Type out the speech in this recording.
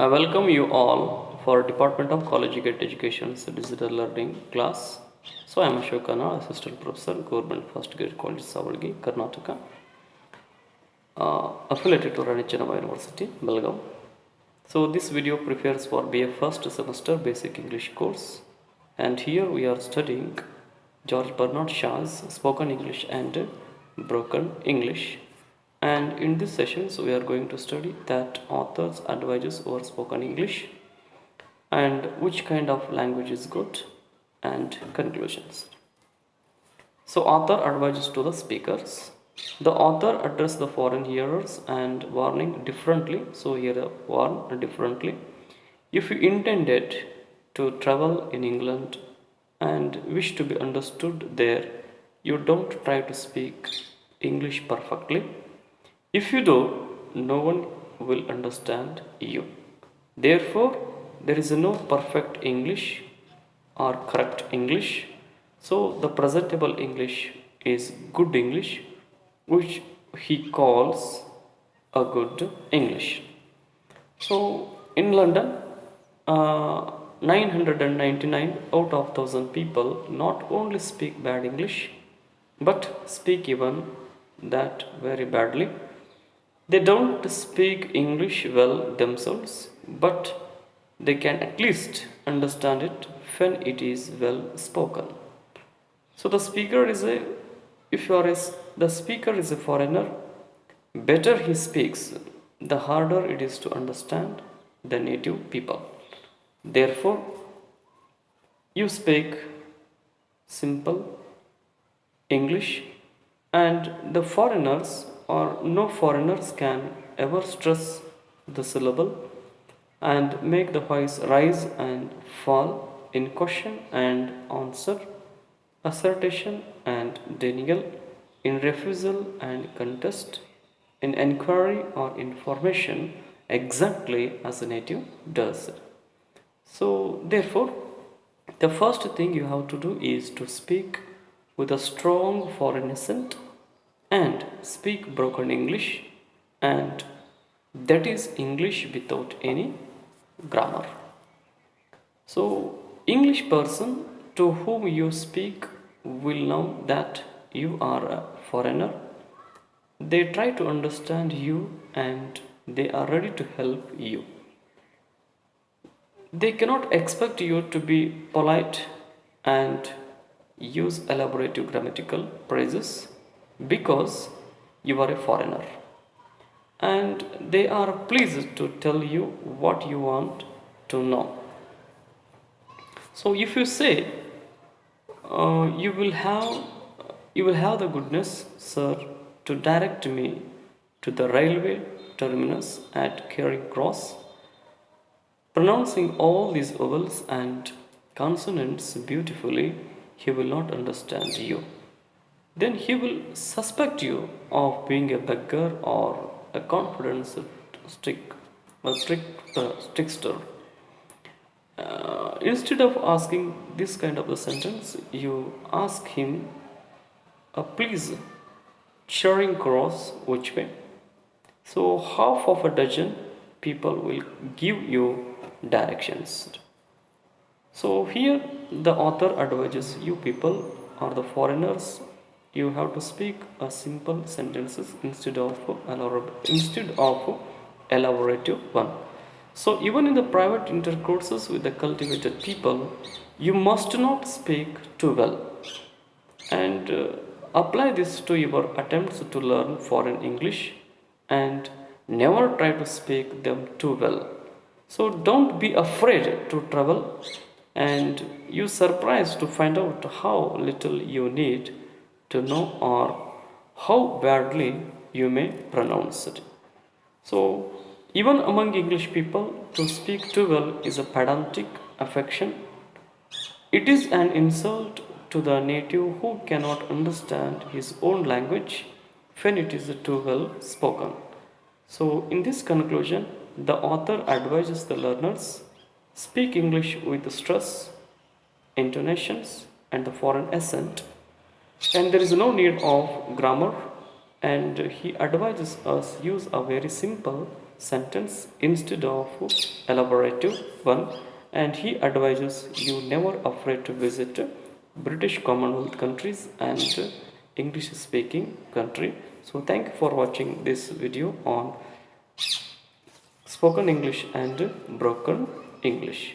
I welcome you all for Department of Collegiate Education's digital learning class. So I am Ashok Khanna, Assistant Professor, Government First Grade College, Savalgi, Karnataka, affiliated to Rani Chennamma University, Belgaum. So this video prepares for BA first semester basic English course, and here we are studying George Bernard Shaw's Spoken English and Broken English. And in this sessions we are going to study that author's advices over spoken English and which kind of language is good and conclusions. So author advises to the speakers. The author addressed the foreign hearers and warning differently. So here warn differently. If you intended to travel in England and wish to be understood there, you don't try to speak English perfectly. If you do, no one will understand you. Therefore, there is no perfect English or correct English. So, the presentable English is good English, which he calls a good English. So, in London, 999 out of 1000 people not only speak bad English, but speak even that very badly. They don't speak English well themselves, but they can at least understand it when it is well spoken. So the speaker is a the speaker is a foreigner, better he speaks, the harder it is to understand the native people. Therefore, you speak simple English, and the foreigners or no foreigners can ever stress the syllable and make the voice rise and fall in question and answer, assertion and denial, in refusal and contest, in enquiry or information, exactly as a native does. So, therefore, the first thing you have to do is to speak with a strong foreign accent and speak broken English, and that is English without any grammar. So, English person to whom you speak will know that you are a foreigner. They try to understand you and they are ready to help you. They cannot expect you to be polite and use elaborative grammatical phrases because you are a foreigner, and they are pleased to tell you what you want to know. So if you say you will have the goodness, sir, to direct me to the railway terminus at Charing Cross, pronouncing all these vowels and consonants beautifully, he will not understand you. Then he will suspect you of being a beggar or a confidence trickster. Instead of asking this kind of a sentence, you ask him, please, Charing Cross, which way? So half of a dozen people will give you directions. So here the author advises you people or the foreigners, you have to speak a simple sentences instead of elaborative one. So even in the private intercourses with the cultivated people, you must not speak too well, and apply this to your attempts to learn foreign English, and never try to speak them too well. So don't be afraid to travel, and you surprised to find out how little you need to know or how badly you may pronounce it. So even among English people, to speak too well is a pedantic affection. It is an insult to the native who cannot understand his own language when it is too well spoken. So in this conclusion, the author advises the learners speak English with stress, intonations and the foreign accent, and there is no need of grammar, and he advises us use a very simple sentence instead of elaborative one, and he advises you never afraid to visit British Commonwealth countries and English speaking country. So thank you for watching this video on spoken English and broken English.